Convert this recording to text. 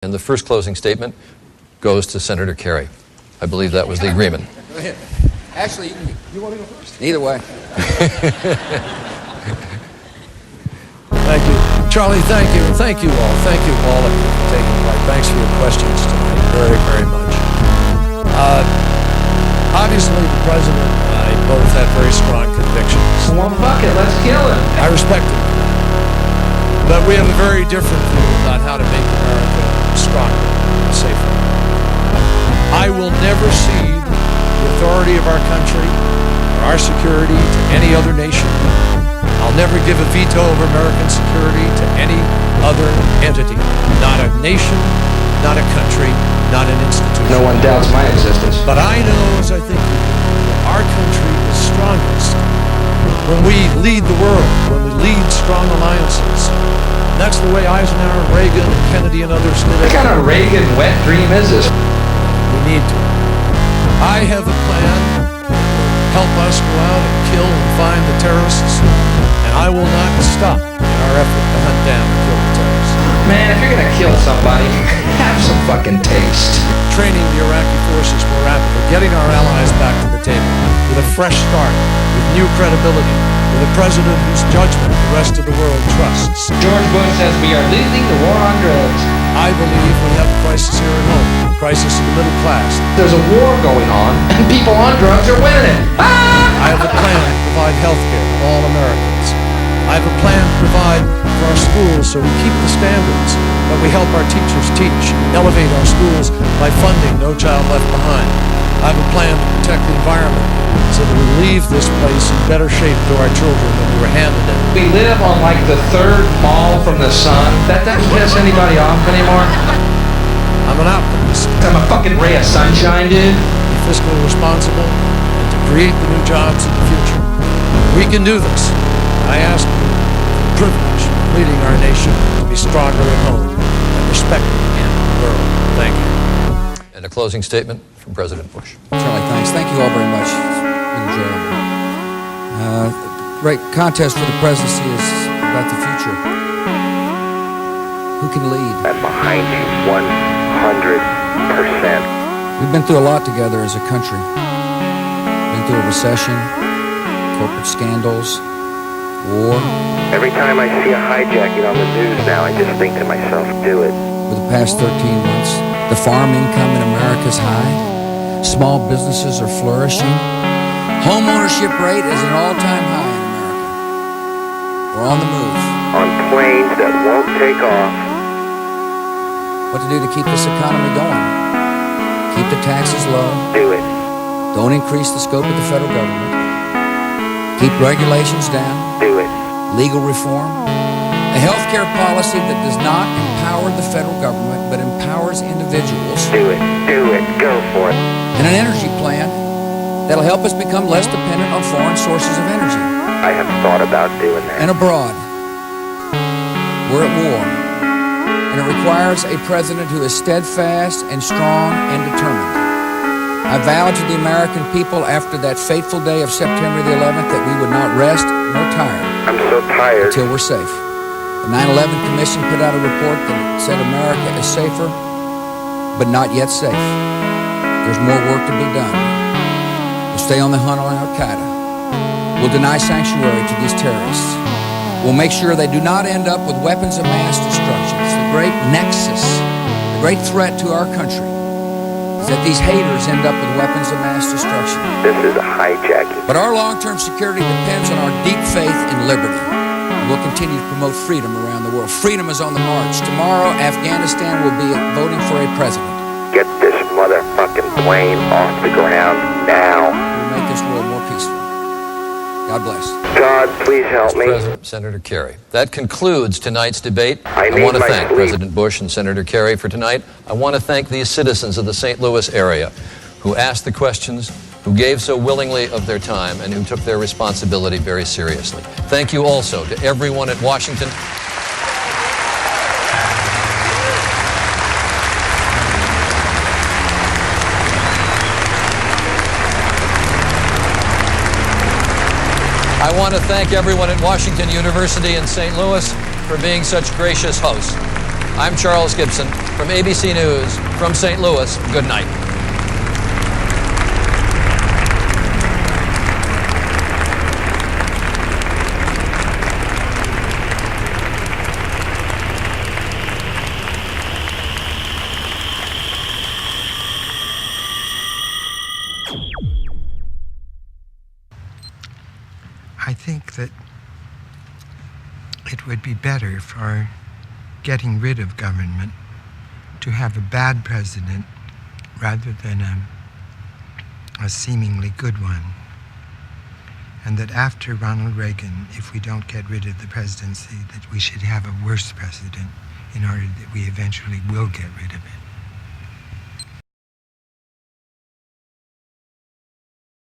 And the first closing statement goes to Senator Kerry. I believe that was the agreement. Go ahead. Actually, you want to go first? Either way. Thank you. Charlie, thank you. And thank you all. Thank you all of you for taking part. Thanks for your questions tonight very, very much. Obviously, the President and I both have very strong convictions. One bucket, let's kill him. I respect him. But we have a very different view about how to make America stronger and safer. I will never cede the authority of our country or our security to any other nation. I'll never give a veto of American security to any other entity. Not a nation, not a country, not an institution. No one doubts my existence. But I know, as I think you do, that our country is strongest when we lead the world, when we lead strong alliances. And that's the way Eisenhower, Reagan, and Kennedy and others did it. What kind of Reagan wet dream is this? We need to. I have a plan that will help us go out and kill and find the terrorists, and I will not stop in our effort to hunt down and kill the terrorists. Man, if you're gonna kill somebody, have some fucking taste. Training the Iraqi forces more rapidly, getting our allies back to the table with a fresh start, with new credibility, with a president whose judgment the rest of the world trusts. George Bush says we are losing the war on drugs. I believe we have a crisis here at home, a crisis of the middle class. There's a war going on, and people on drugs are winning it. Ah! I have a plan to provide health care to all Americans. I have a plan to provide for our schools so we keep the standards, that we help our teachers teach, elevate our schools by funding No Child Left Behind. I have a plan to protect the environment so that we leave this place in better shape to our children than we were handed it. We live on like the third mile from the sun. That doesn't piss anybody off anymore. I'm an optimist. I'm a fucking ray of sunshine, dude. Be fiscally responsible and to create the new jobs of the future. We can do this. I ask you the privilege of leading our nation to be stronger at home and respected in the world. Thank you. And a closing statement from President Bush. Charlie, thanks. Thank you all very much. It's been enjoyable. Great contest for the presidency is about the future. Who can lead? I'm behind you 100%. We've been through a lot together as a country. Been through a recession, corporate scandals, war. Every time I see a hijacking on the news now, I just think to myself, do it. For the past 13 months, the farm income in America is high. Small businesses are flourishing. Home ownership rate is an all-time high in America. We're on the move. On planes that won't take off. What to do to keep this economy going? Keep the taxes low. Do it. Don't increase the scope of the federal government. Keep regulations down. Do it. Legal reform. A health care policy that does not empower the federal government, but empowers individuals. Do it. Do it. Go for it. And an energy plan that'll help us become less dependent on foreign sources of energy. I have thought about doing that. And abroad, we're at war. And it requires a president who is steadfast and strong and determined. I vowed to the American people after that fateful day of September the 11th that we would not rest nor tire I'm so tired. until we're safe. The 9/11 Commission put out a report that said America is safer, but not yet safe. There's more work to be done. We'll stay on the hunt on Al-Qaeda. We'll deny sanctuary to these terrorists. We'll make sure they do not end up with weapons of mass destruction. It's the great nexus, the great threat to our country, is that these haters end up with weapons of mass destruction. This is a hijacking. But our long-term security depends on our deep faith in liberty. And we'll continue to promote freedom around the world. Freedom is on the march. Tomorrow, Afghanistan will be voting for a president. Get this motherfucking plane off the ground now. We'll make this world more peaceful. God bless. God, please help me. President Senator Kerry. That concludes tonight's debate. I need want to my thank sleep. President Bush and Senator Kerry for tonight. I want to thank these citizens of the St. Louis area who asked the questions, who gave so willingly of their time, and who took their responsibility very seriously. Thank you also to everyone at Washington. I want to thank everyone at Washington University in St. Louis for being such gracious hosts. I'm Charles Gibson from ABC News from St. Louis. Good night. I think that it would be better for getting rid of government to have a bad president rather than a seemingly good one. And that after Ronald Reagan, if we don't get rid of the presidency, that we should have a worse president in order that we eventually will get rid of it.